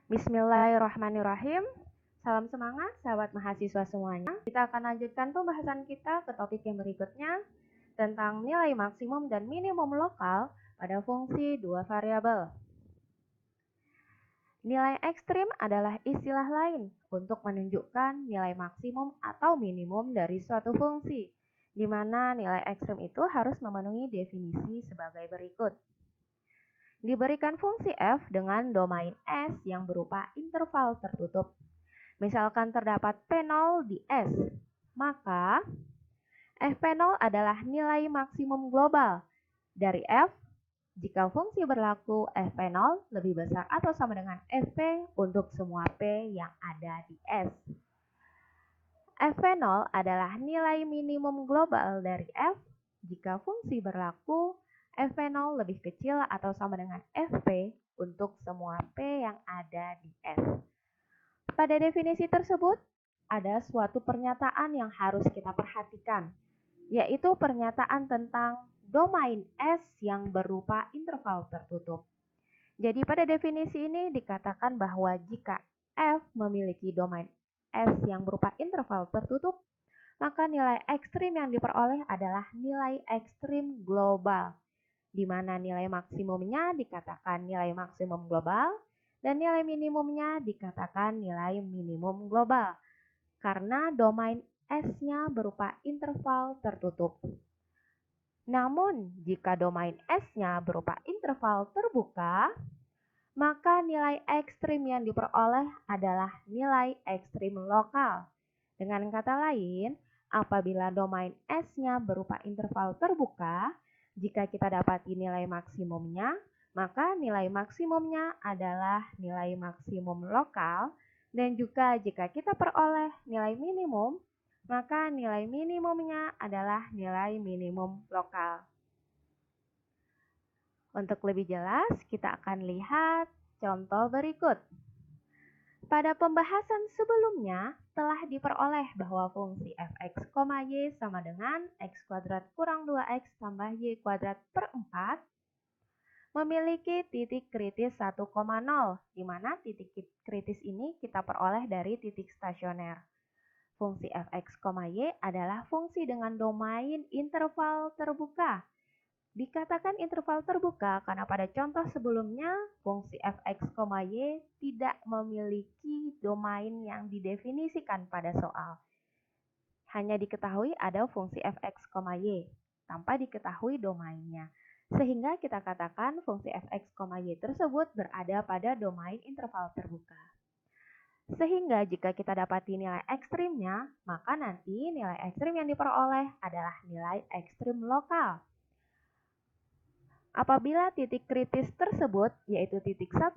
Bismillahirrahmanirrahim. Salam semangat sahabat mahasiswa semuanya. Kita akan lanjutkan pembahasan kita ke topik yang berikutnya tentang nilai maksimum dan minimum lokal pada fungsi dua variabel. Nilai ekstrim adalah istilah lain untuk menunjukkan nilai maksimum atau minimum dari suatu fungsi, di mana nilai ekstrim itu harus memenuhi definisi sebagai berikut. Diberikan fungsi f dengan domain S yang berupa interval tertutup. Misalkan terdapat P0 di S, maka Fp0 adalah nilai maksimum global dari F jika fungsi berlaku Fp0 lebih besar atau sama dengan Fp untuk semua P yang ada di S. Fp0 adalah nilai minimum global dari F jika fungsi berlaku Fp0 lebih kecil atau sama dengan Fp untuk semua P yang ada di S. Pada definisi tersebut, ada suatu pernyataan yang harus kita perhatikan, yaitu pernyataan tentang domain S yang berupa interval tertutup. Jadi pada definisi ini dikatakan bahwa jika F memiliki domain S yang berupa interval tertutup, maka nilai ekstrim yang diperoleh adalah nilai ekstrim global, di mana nilai maksimumnya dikatakan nilai maksimum global dan nilai minimumnya dikatakan nilai minimum global, karena domain S-nya berupa interval tertutup. Namun, jika domain S-nya berupa interval terbuka, maka nilai ekstrim yang diperoleh adalah nilai ekstrim lokal. Dengan kata lain, apabila domain S-nya berupa interval terbuka, jika kita dapati nilai maksimumnya, maka nilai maksimumnya adalah nilai maksimum lokal, dan juga jika kita peroleh nilai minimum, maka nilai minimumnya adalah nilai minimum lokal. Untuk lebih jelas, kita akan lihat contoh berikut. Pada pembahasan sebelumnya, telah diperoleh bahwa fungsi fx, y sama dengan x kuadrat kurang 2x tambah y kuadrat per 4 memiliki titik kritis 1,0, di mana titik kritis ini kita peroleh dari titik stasioner. Fungsi fx, y adalah fungsi dengan domain interval terbuka. Dikatakan interval terbuka karena pada contoh sebelumnya fungsi fx, y tidak memiliki domain yang didefinisikan pada soal. Hanya diketahui ada fungsi fx, y tanpa diketahui domainnya. Sehingga kita katakan fungsi fx, y tersebut berada pada domain interval terbuka. Sehingga jika kita dapati nilai ekstrimnya, maka nanti nilai ekstrim yang diperoleh adalah nilai ekstrim lokal. Apabila titik kritis tersebut, yaitu titik 1,0,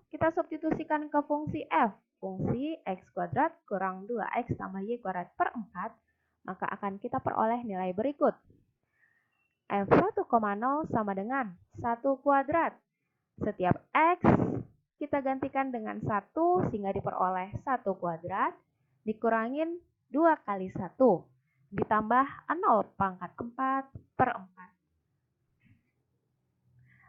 kita substitusikan ke fungsi f, fungsi x kuadrat kurang 2x tambah y kuadrat per 4, maka akan kita peroleh nilai berikut. F1,0 sama dengan 1 kuadrat. Setiap x kita gantikan dengan 1 sehingga diperoleh 1 kuadrat, dikurangin 2 kali 1, ditambah 0 pangkat 4 per 4.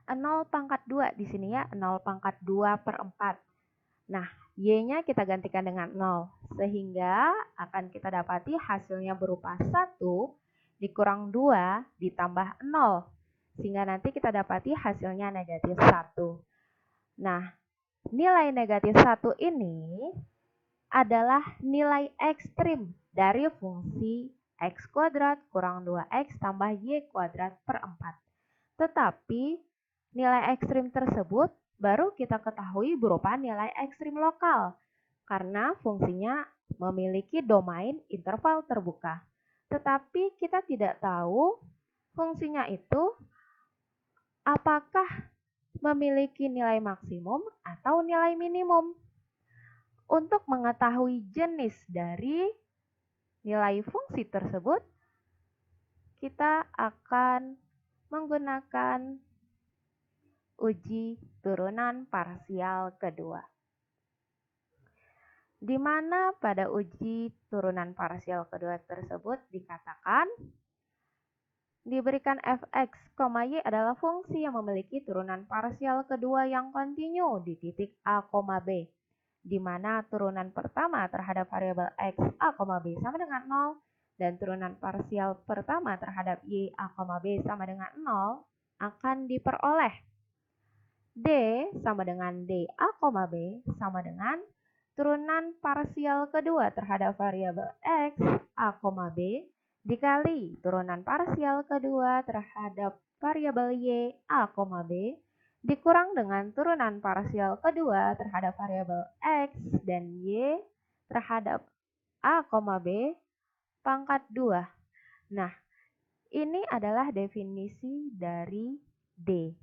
0 pangkat 2 di sini ya, 0 pangkat 2 per 4. Nah, y-nya kita gantikan dengan 0, sehingga akan kita dapati hasilnya berupa 1 dikurang 2 ditambah 0, sehingga nanti kita dapati hasilnya negatif 1. Nah, nilai negatif 1 ini adalah nilai ekstrim dari fungsi x kuadrat kurang 2x tambah y kuadrat per 4. Tetapi nilai ekstrim tersebut baru kita ketahui berupa nilai ekstrim lokal karena fungsinya memiliki domain interval terbuka. Tetapi kita tidak tahu fungsinya itu apakah memiliki nilai maksimum atau nilai minimum. Untuk mengetahui jenis dari nilai fungsi tersebut, kita akan menggunakan uji turunan parsial kedua. Di mana pada uji turunan parsial kedua tersebut dikatakan Diberikan fx, y adalah fungsi yang memiliki turunan parsial kedua yang kontinu di titik a, b, di mana turunan pertama terhadap variabel x a, b sama dengan 0 dan turunan parsial pertama terhadap y a, b sama dengan 0 akan diperoleh. D sama dengan D a, b sama dengan turunan parsial kedua terhadap variabel x a, b dikali turunan parsial kedua terhadap variabel y a, b dikurang dengan turunan parsial kedua terhadap variabel x dan y terhadap a, b pangkat 2. Nah, ini adalah definisi dari D.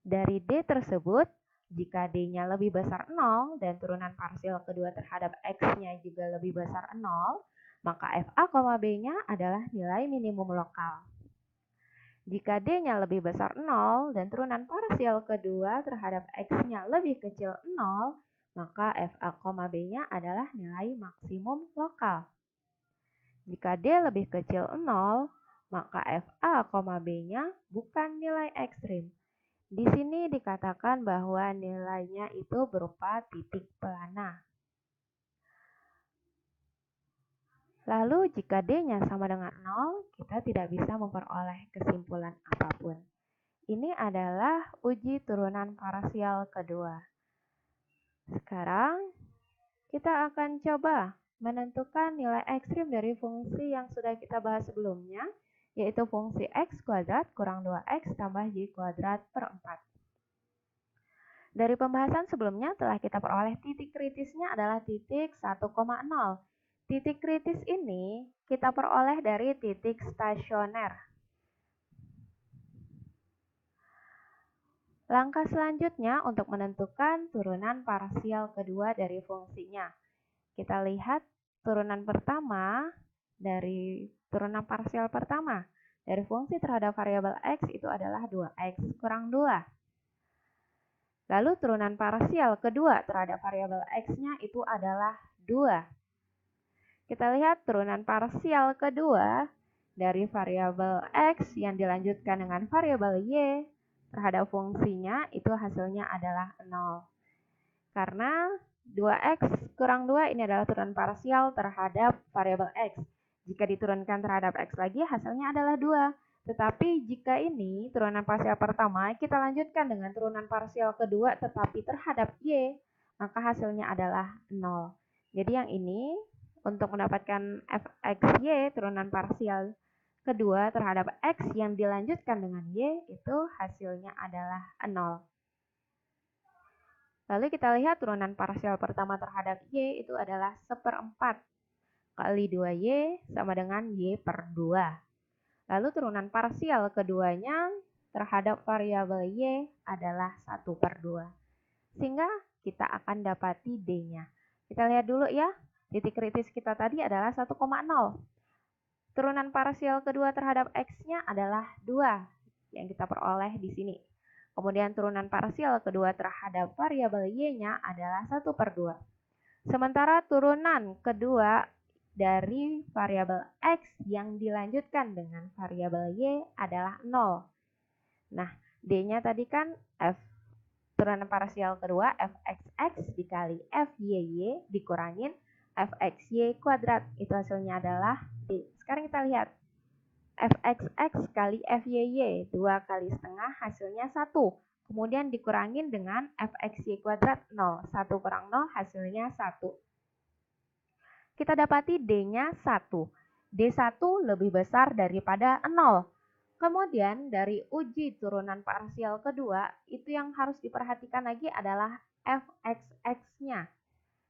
Dari D tersebut, jika D-nya lebih besar 0 dan turunan parsial kedua terhadap X-nya juga lebih besar 0, maka FA, B-nya adalah nilai minimum lokal. Jika D-nya lebih besar 0 dan turunan parsial kedua terhadap X-nya lebih kecil 0, maka FA, B-nya adalah nilai maksimum lokal. Jika D lebih kecil 0, maka FA, B-nya bukan nilai ekstrim. Di sini dikatakan bahwa nilainya itu berupa titik pelana. Lalu jika D-nya sama dengan 0, kita tidak bisa memperoleh kesimpulan apapun. Ini adalah uji turunan parsial kedua. Sekarang kita akan coba menentukan nilai ekstrim dari fungsi yang sudah kita bahas sebelumnya, yaitu fungsi x kuadrat kurang 2x tambah y kuadrat per 4. Dari pembahasan sebelumnya telah kita peroleh titik kritisnya adalah titik 1,0. Titik kritis ini kita peroleh dari titik stasioner. Langkah selanjutnya untuk menentukan turunan parsial kedua dari fungsinya. Kita lihat turunan pertama dari turunan parsial pertama dari fungsi terhadap variabel x itu adalah 2x kurang 2. Lalu turunan parsial kedua terhadap variabel x-nya itu adalah 2. Kita lihat turunan parsial kedua dari variabel x yang dilanjutkan dengan variabel y terhadap fungsinya itu hasilnya adalah 0. Karena 2x kurang 2 ini adalah turunan parsial terhadap variabel x. Jika diturunkan terhadap x lagi hasilnya adalah 2. Tetapi jika ini turunan parsial pertama kita lanjutkan dengan turunan parsial kedua tetapi terhadap y, maka hasilnya adalah 0. Jadi yang ini untuk mendapatkan fxy turunan parsial kedua terhadap x yang dilanjutkan dengan y itu hasilnya adalah 0. Lalu kita lihat turunan parsial pertama terhadap y itu adalah 1/4 kali 2y sama dengan y per 2. Lalu turunan parsial keduanya terhadap variabel y adalah 1/2. Sehingga kita akan dapati D-nya. Kita lihat dulu ya, titik kritis kita tadi adalah 1,0. Turunan parsial kedua terhadap X-nya adalah 2 yang kita peroleh di sini. Kemudian turunan parsial kedua terhadap variabel Y-nya adalah 1/2. Sementara turunan kedua dari variabel X yang dilanjutkan dengan variabel Y adalah 0. Nah, D-nya tadi kan F turunan parsial kedua fxx dikali fyy dikurangin fxy kuadrat. Itu hasilnya adalah D. Sekarang kita lihat. fxx kali fyy 2 kali setengah hasilnya 1. Kemudian dikurangin dengan fxy kuadrat 0. 1 kurang 0 hasilnya 1. Kita dapati D-nya 1. D1 lebih besar daripada 0. Kemudian dari uji turunan parsial kedua, itu yang harus diperhatikan lagi adalah fxx-nya.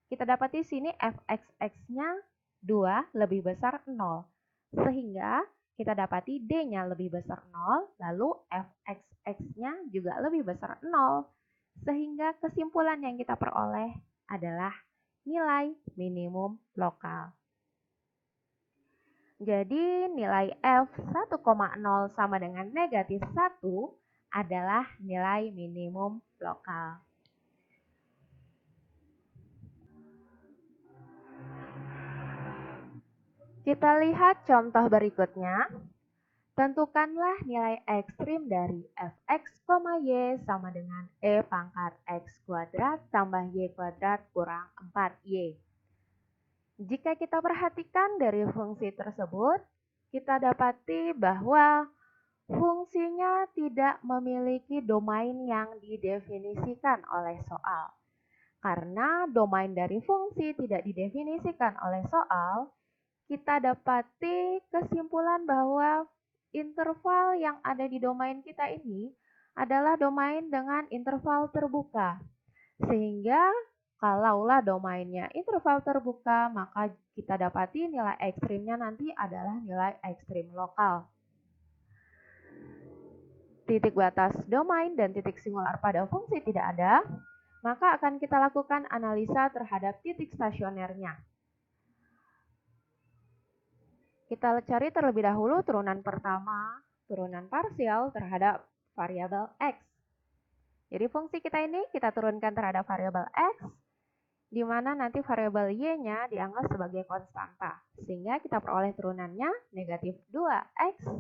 Kita dapati sini fxx-nya 2 lebih besar 0. Sehingga kita dapati D-nya lebih besar 0, lalu fxx-nya juga lebih besar 0. Sehingga kesimpulan yang kita peroleh adalah nilai minimum lokal. Jadi nilai F 1,0 sama dengan negatif 1 adalah nilai minimum lokal. Kita lihat contoh berikutnya. Tentukanlah nilai ekstrim dari fx, y sama dengan e pangkat x kuadrat tambah y kuadrat kurang 4y. Jika kita perhatikan dari fungsi tersebut, kita dapati bahwa fungsinya tidak memiliki domain yang didefinisikan oleh soal. Karena domain dari fungsi tidak didefinisikan oleh soal, kita dapati kesimpulan bahwa interval yang ada di domain kita ini adalah domain dengan interval terbuka. Sehingga kalaulah domainnya interval terbuka, maka kita dapati nilai ekstrimnya nanti adalah nilai ekstrim lokal. Titik batas domain dan titik singular pada fungsi tidak ada, maka akan kita lakukan analisa terhadap titik stasionernya. Kita cari terlebih dahulu turunan pertama, turunan parsial terhadap variabel x. Jadi fungsi kita ini kita turunkan terhadap variabel x, di mana nanti variabel y-nya dianggap sebagai konstanta. Sehingga kita peroleh turunannya negatif 2x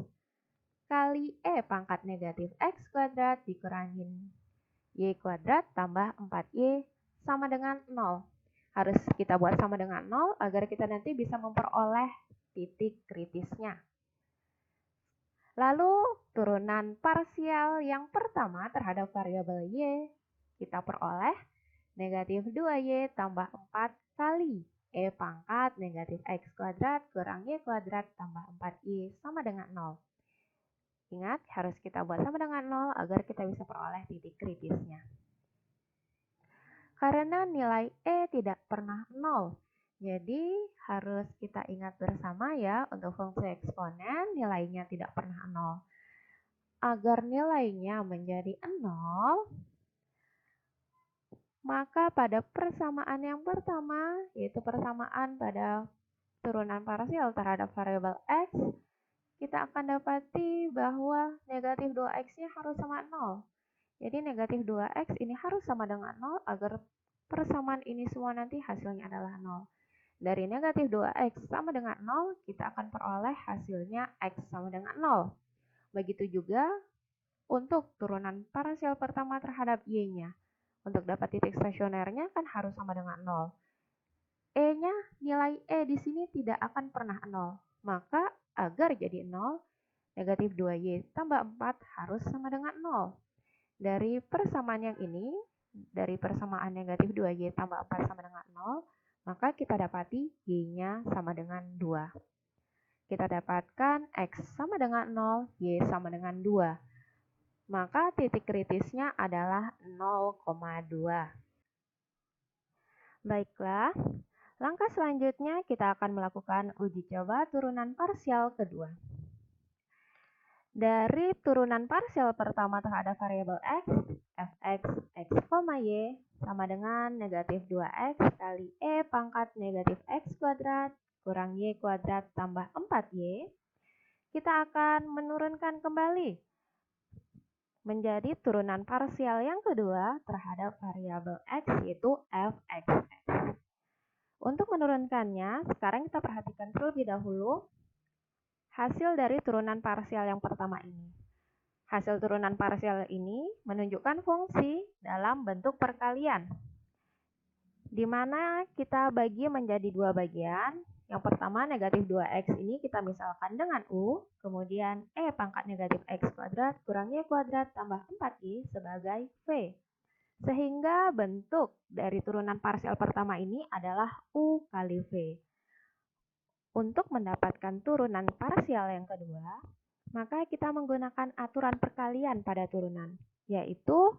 kali e pangkat negatif x kuadrat dikurangin y kuadrat tambah 4y sama dengan 0. Harus kita buat sama dengan 0 agar kita nanti bisa memperoleh titik kritisnya. Lalu turunan parsial yang pertama terhadap variabel y kita peroleh negatif 2y tambah 4 kali e pangkat negatif x kuadrat kurang y kuadrat tambah 4y sama dengan 0. Ingat, harus kita buat sama dengan 0 agar kita bisa peroleh titik kritisnya. Karena nilai e tidak pernah 0, jadi harus kita ingat bersama ya, untuk fungsi eksponen nilainya tidak pernah 0. Agar nilainya menjadi 0, maka pada persamaan yang pertama, yaitu persamaan pada turunan parsial terhadap variabel x, kita akan dapati bahwa negatif 2x-nya harus sama 0. Jadi negatif 2x ini harus sama dengan 0 agar persamaan ini semua nanti hasilnya adalah 0. Dari negatif 2x sama dengan 0, kita akan peroleh hasilnya x sama dengan 0. Begitu juga untuk turunan parsial pertama terhadap y-nya. Untuk dapat titik stasionernya kan harus sama dengan 0. E-nya, nilai E di sini tidak akan pernah 0. Maka agar jadi 0, negatif 2y tambah 4 harus sama dengan 0. Dari persamaan yang ini, dari persamaan negatif 2y tambah 4 sama dengan 0, maka kita dapati y-nya sama dengan 2. Kita dapatkan x sama dengan 0, y sama dengan 2. Maka titik kritisnya adalah 0,2. Baiklah, langkah selanjutnya kita akan melakukan uji coba turunan parsial kedua. Dari turunan parsial pertama terhadap variabel x, fx, x, y sama dengan negatif 2x kali e pangkat negatif x kuadrat kurang y kuadrat tambah 4y, kita akan menurunkan kembali menjadi turunan parsial yang kedua terhadap variabel x, yaitu fx. Untuk menurunkannya, sekarang kita perhatikan terlebih dahulu hasil dari turunan parsial yang pertama ini. Hasil turunan parsial ini menunjukkan fungsi dalam bentuk perkalian, di mana kita bagi menjadi dua bagian. Yang pertama, negatif 2x ini kita misalkan dengan u, kemudian e pangkat negatif x kuadrat kurang y kuadrat tambah 4y sebagai v. Sehingga bentuk dari turunan parsial pertama ini adalah u kali v. Untuk mendapatkan turunan parsial yang kedua, maka kita menggunakan aturan perkalian pada turunan, yaitu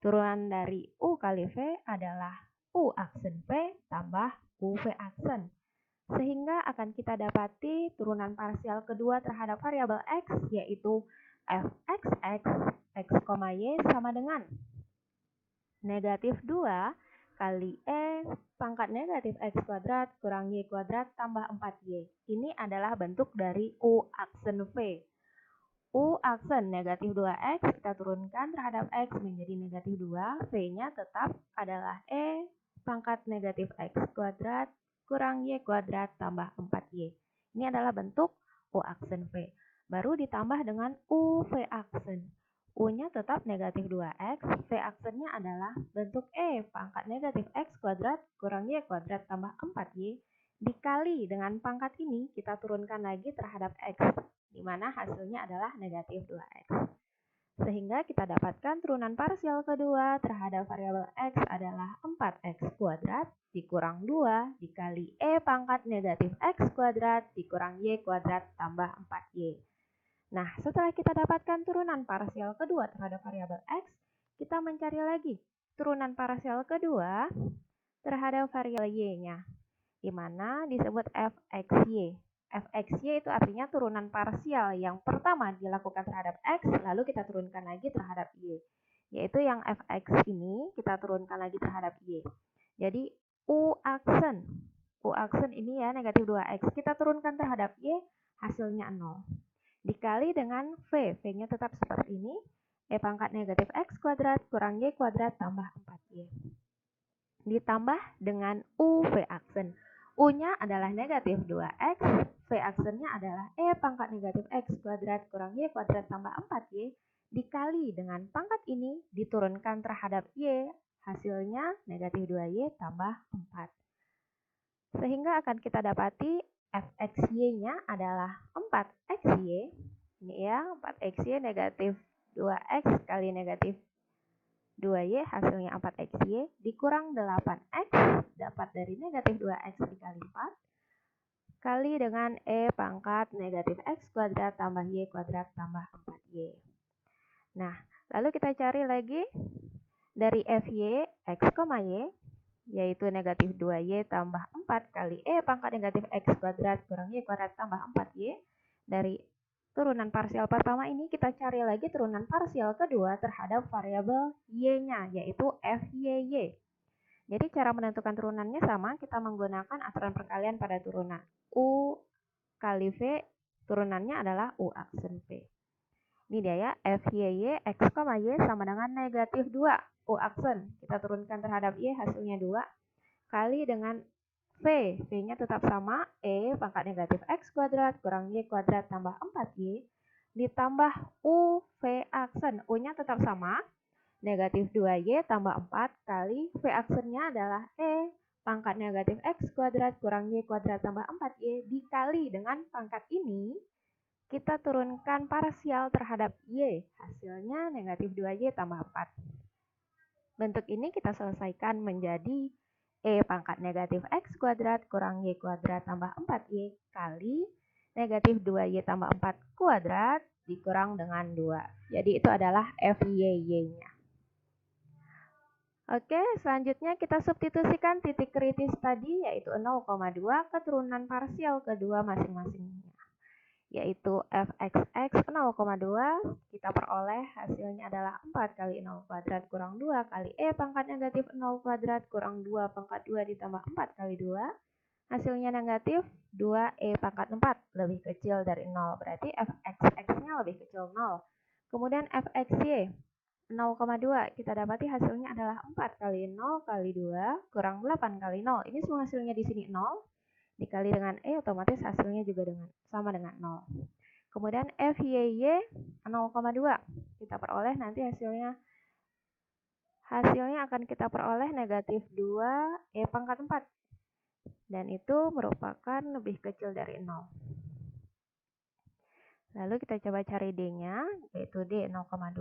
turunan dari u kali v adalah u aksen v tambah uv aksen. Sehingga akan kita dapati turunan parsial kedua terhadap variabel x, yaitu fxx, x, y sama dengan negatif 2 kali e pangkat negatif x kuadrat kurang y kuadrat tambah 4y. Ini adalah bentuk dari u aksen v. U aksen negatif 2x kita turunkan terhadap x menjadi negatif 2, v-nya tetap adalah e pangkat negatif x kuadrat kurang y kuadrat tambah 4y. Ini adalah bentuk u aksen v. baru ditambah dengan U V aksen. U-nya tetap negatif 2X, V aksennya adalah bentuk E pangkat negatif X kuadrat kurang Y kuadrat tambah 4Y, dikali dengan pangkat ini kita turunkan lagi terhadap X, di mana hasilnya adalah negatif 2X. Sehingga kita dapatkan turunan parsial kedua terhadap variabel X adalah 4X kuadrat dikurang 2 dikali E pangkat negatif X kuadrat dikurang Y kuadrat tambah 4Y. Nah, setelah kita dapatkan turunan parsial kedua terhadap variabel X, kita mencari lagi turunan parsial kedua terhadap variabel Y-nya, di mana disebut fxy. Fxy itu artinya turunan parsial yang pertama dilakukan terhadap X, lalu kita turunkan lagi terhadap Y. Yaitu yang fx ini kita turunkan lagi terhadap Y. Jadi, U aksen ini ya negatif 2X, kita turunkan terhadap Y, hasilnya 0. Dikali dengan V, V-nya tetap seperti ini, E pangkat negatif X kuadrat kurang Y kuadrat tambah 4Y. Ditambah dengan U V aksen. U-nya adalah negatif 2X, V aksennya adalah E pangkat negatif X kuadrat kurang Y kuadrat tambah 4Y, dikali dengan pangkat ini diturunkan terhadap Y, hasilnya negatif 2Y tambah 4. Sehingga akan kita dapati fxy-nya adalah 4xy. Ini ya, 4xy negatif 2x kali negatif 2y hasilnya 4xy dikurang 8x dapat dari negatif 2x dikali 4 kali dengan E pangkat negatif x kuadrat tambah y kuadrat tambah 4y. Nah, lalu kita cari lagi dari fy x, y yaitu negatif 2y tambah 4 kali E pangkat negatif x kuadrat kurang y kuadrat tambah 4y. Dari turunan parsial pertama ini kita cari lagi turunan parsial kedua terhadap variabel y-nya, yaitu fyy. Jadi cara menentukan turunannya sama, kita menggunakan aturan perkalian pada turunan. U kali V, turunannya adalah U aksen V. Ini dia ya, fyy x, y sama dengan negatif 2. U aksen, kita turunkan terhadap y, hasilnya 2. Kali dengan V, V-nya tetap sama, E pangkat negatif X kuadrat kurang Y kuadrat tambah 4Y, ditambah U, V aksen, U-nya tetap sama, negatif 2Y tambah 4 kali V aksennya adalah E pangkat negatif X kuadrat kurang Y kuadrat tambah 4Y, dikali dengan pangkat ini, kita turunkan parsial terhadap Y, hasilnya negatif 2Y tambah 4. Bentuk ini kita selesaikan menjadi E pangkat negatif X kuadrat kurang Y kuadrat tambah 4Y kali negatif 2Y tambah 4 kuadrat dikurang dengan 2. Jadi itu adalah FYY-nya. Oke, selanjutnya kita substitusikan titik kritis tadi yaitu 0,2 ke turunan parsial kedua masing-masingnya. Yaitu fxx 0,2, kita peroleh hasilnya adalah 4 kali 0 kuadrat kurang 2 kali E pangkat negatif 0 kuadrat kurang 2 pangkat 2 ditambah 4 kali 2, hasilnya negatif 2E pangkat 4 lebih kecil dari 0, berarti fxx-nya lebih kecil 0. Kemudian fxy 0,2, kita dapati hasilnya adalah 4 kali 0 kali 2 kurang 8 kali 0, ini semua hasilnya di sini 0. Dikali dengan E, otomatis hasilnya juga sama dengan 0. Kemudian FYY 0,2. Kita peroleh nanti hasilnya akan kita peroleh negatif 2 E pangkat 4. Dan itu merupakan lebih kecil dari 0. Lalu kita coba cari D-nya, yaitu D 0,2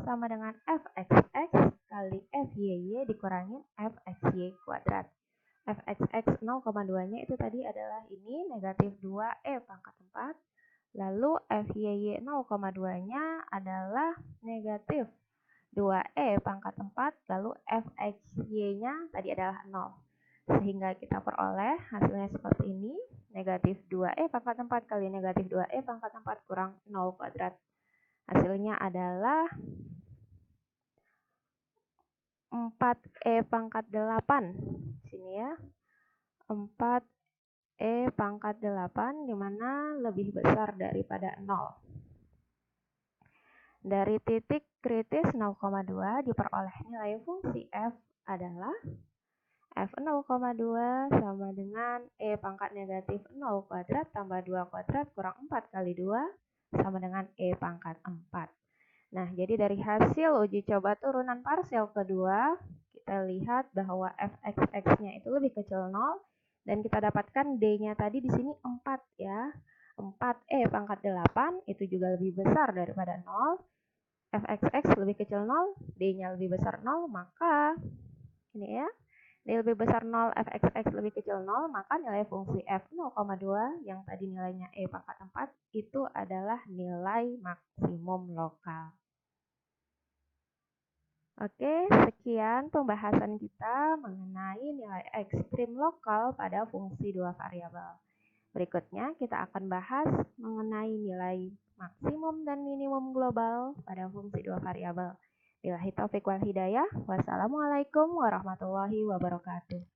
sama dengan fxx kali FYY dikurangin fxy kuadrat. Fxx 0,2-nya itu tadi adalah ini negatif 2E pangkat 4. Lalu FYY 0,2-nya adalah negatif 2E pangkat 4. Lalu fxy-nya tadi adalah 0. Sehingga kita peroleh hasilnya seperti ini. Negatif 2E pangkat 4 kali negatif 2E pangkat 4 kurang 0 kuadrat. Hasilnya adalah 4E pangkat 8. Sini ya. 4E pangkat 8 di mana lebih besar daripada 0. Dari titik kritis 0,2 diperoleh nilai fungsi f adalah f 0,2 sama dengan E pangkat negatif 0 kuadrat tambah 2 kuadrat kurang 4 kali 2 sama dengan E pangkat 4. Nah, jadi dari hasil uji coba turunan parsial kedua, kita lihat bahwa f(x)(x)-nya itu lebih kecil 0, dan kita dapatkan D-nya tadi di sini 4 ya. 4E pangkat 8 itu juga lebih besar daripada 0. f(x)(x) lebih kecil 0, D-nya lebih besar 0, maka ini ya, D lebih besar 0, f(x)(x) lebih kecil 0, maka nilai fungsi f 0,2 yang tadi nilainya E pangkat 4 itu adalah nilai maksimum lokal. Oke, sekian pembahasan kita mengenai nilai ekstrim lokal pada fungsi dua variabel. Berikutnya kita akan bahas mengenai nilai maksimum dan minimum global pada fungsi dua variabel. Billahi taufiq wal hidayah. Wassalamualaikum warahmatullahi wabarakatuh.